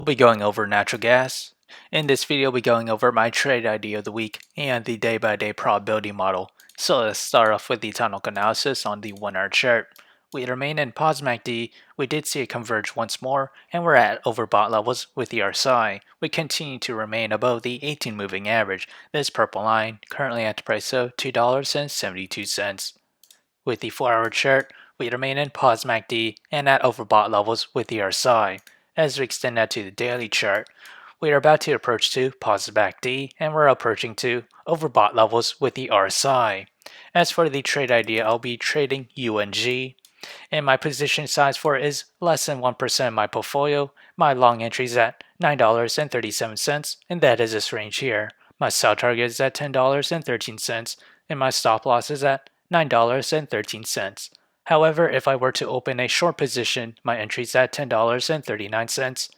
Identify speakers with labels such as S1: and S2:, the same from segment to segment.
S1: We'll be going over natural gas. In this video, we'll be going over my trade idea of the week and the day-by-day probability model. So let's start off with the technical analysis on the 1 hour chart. We remain in pause MACD. We did see it converge once more, and we're at overbought levels with the RSI. We continue to remain above the 18 moving average, this purple line, currently at the price of $2.72. With the 4 hour chart, we remain in pause MACD and at overbought levels with the RSI. As we extend that to the daily chart, we are about to approach to pause MACD and we're approaching to overbought levels with the RSI. As for the trade idea, I'll be trading UNG, and my position size for it is less than 1% of my portfolio. My long entry is at $9.37, and that is this range here. My sell target is at $10.13, and my stop loss is at $9.13. However, if I were to open a short position, my entry is at $10.39,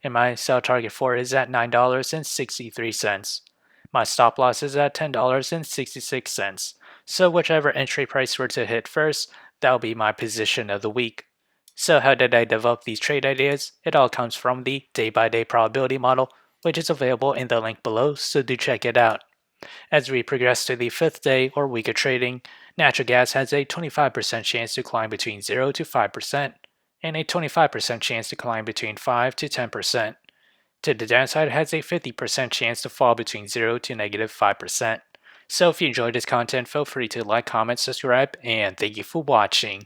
S1: and my sell target for it is at $9.63. My stop loss is at $10.66. So whichever entry price were to hit first, that'll be my position of the week. So how did I develop these trade ideas? It all comes from the day-by-day probability model, which is available in the link below, so do check it out. As we progress to the 5th day or week of trading, natural gas has a 25% chance to climb between 0 to 5%, and a 25% chance to climb between 5 to 10%. To the downside, it has a 50% chance to fall between 0 to negative 5%. So if you enjoyed this content, feel free to like, comment, subscribe, and thank you for watching.